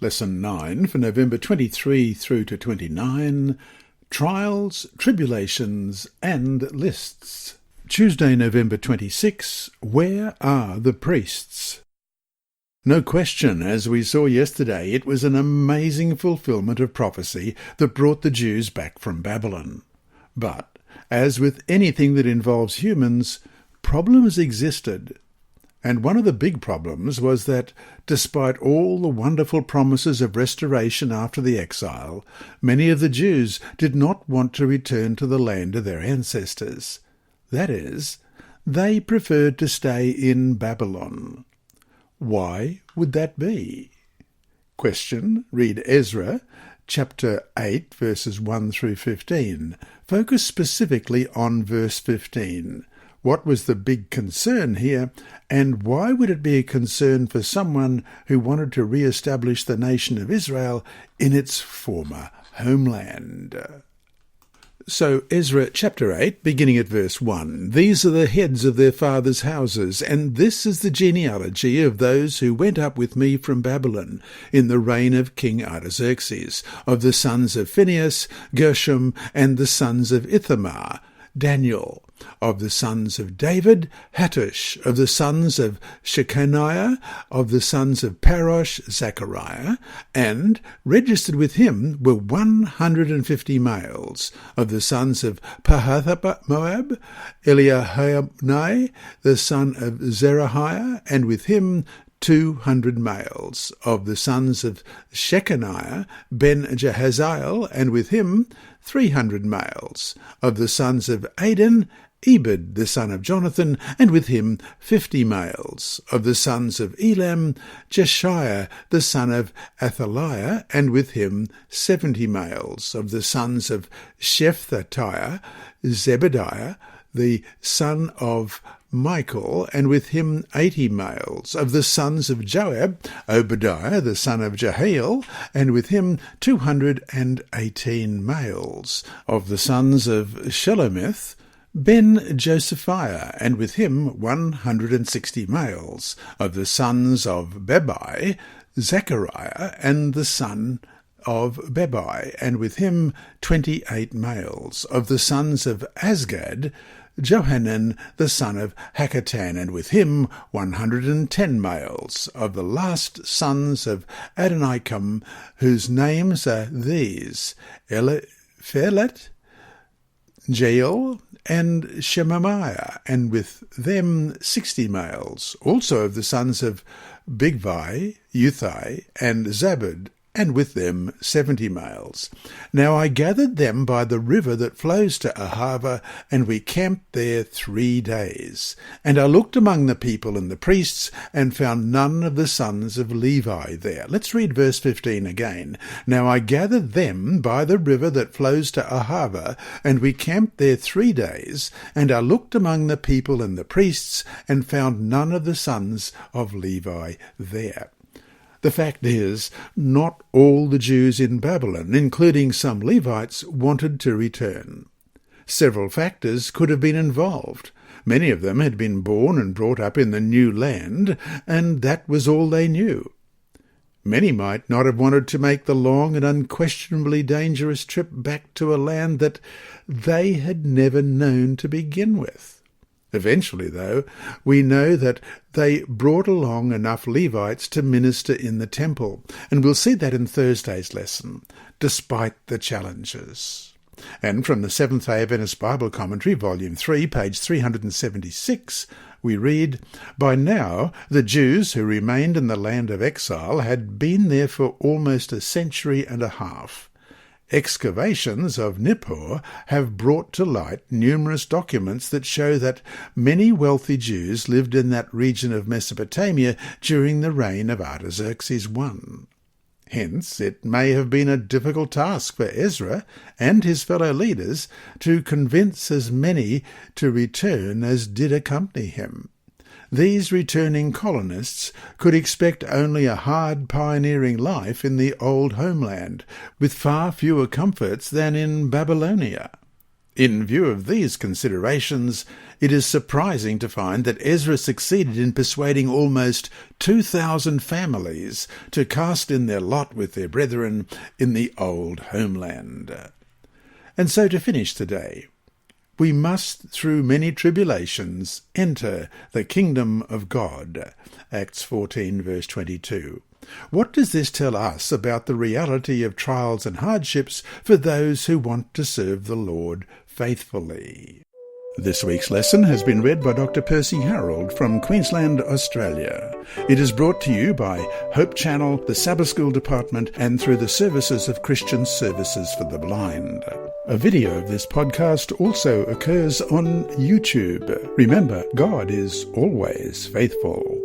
Lesson 9 for November 23 through to 29, Trials, Tribulations and Lists. Tuesday, November 26, Where are the priests? No question, as we saw yesterday, it was an amazing fulfillment of prophecy that brought the Jews back from Babylon. But, as with anything that involves humans, problems existed. And one of the big problems was that, despite all the wonderful promises of restoration after the exile, many of the Jews did not want to return to the land of their ancestors. That is, they preferred to stay in Babylon. Why would that be? Question. Read Ezra, chapter 8, verses 1 through 15. Focus specifically on verse 15. What was the big concern here, and why would it be a concern for someone who wanted to re-establish the nation of Israel in its former homeland? So, Ezra chapter 8, beginning at verse 1, These are the heads of their fathers' houses, and this is the genealogy of those who went up with me from Babylon in the reign of King Artaxerxes, of the sons of Phinehas, Gershom, and the sons of Ithamar, Daniel, of the sons of David, Hattush, of the sons of Shechaniah, of the sons of Parosh, Zechariah, and registered with him were 150 males, of the sons of Pahath-Moab, Eliahoenai, the son of Zerahiah, and with him 200 males, of the sons of Shechaniah, Ben-Jahaziel, and with him 300 males, of the sons of Adin, Ebed the son of Jonathan, and with him 50 males, of the sons of Elam, Jeshiah the son of Athaliah, and with him 70 males, of the sons of Shephatiah, Zebediah the son of Michael, and with him 80 males, of the sons of Joab, Obadiah the son of Jehiel, and with him 218 males, of the sons of Shelomith, Ben-Josephiah, and with him 160 males, of the sons of Bebai, Zechariah, and the son of Bebai, and with him 28 males, of the sons of Azgad, Johanan the son of Hakatan, and with him 110 males, of the last sons of Adonikam, whose names are these, Eliphelet, Jael, and Shemaiah, and with them 60 males, also of the sons of Bigvai, Uthai, and Zabud, and with them 70 males. Now I gathered them by the river that flows to Ahava, and we camped there 3 days. And I looked among the people and the priests, and found none of the sons of Levi there. Let's read verse 15 again. Now I gathered them by the river that flows to Ahava, and we camped there 3 days. And I looked among the people and the priests, and found none of the sons of Levi there. The fact is, not all the Jews in Babylon, including some Levites, wanted to return. Several factors could have been involved. Many of them had been born and brought up in the new land, and that was all they knew. Many might not have wanted to make the long and unquestionably dangerous trip back to a land that they had never known to begin with. Eventually, though, we know that they brought along enough Levites to minister in the temple, and we'll see that in Thursday's lesson, despite the challenges. And from the Seventh-day Adventist Bible Commentary, Volume 3, page 376, we read, By now the Jews who remained in the land of exile had been there for almost a century and a half. Excavations of Nippur have brought to light numerous documents that show that many wealthy Jews lived in that region of Mesopotamia during the reign of Artaxerxes I. Hence, it may have been a difficult task for Ezra and his fellow leaders to convince as many to return as did accompany him. These returning colonists could expect only a hard pioneering life in the old homeland, with far fewer comforts than in Babylonia. In view of these considerations, it is surprising to find that Ezra succeeded in persuading almost 2,000 families to cast in their lot with their brethren in the old homeland. And so to finish today, we must, through many tribulations, enter the kingdom of God. Acts 14, verse 22. What does this tell us about the reality of trials and hardships for those who want to serve the Lord faithfully? This week's lesson has been read by Dr. Percy Harrold from Queensland, Australia. It is brought to you by Hope Channel, the Sabbath School Department, and through the services of Christian Services for the Blind. A video of this podcast also occurs on YouTube. Remember, God is always faithful.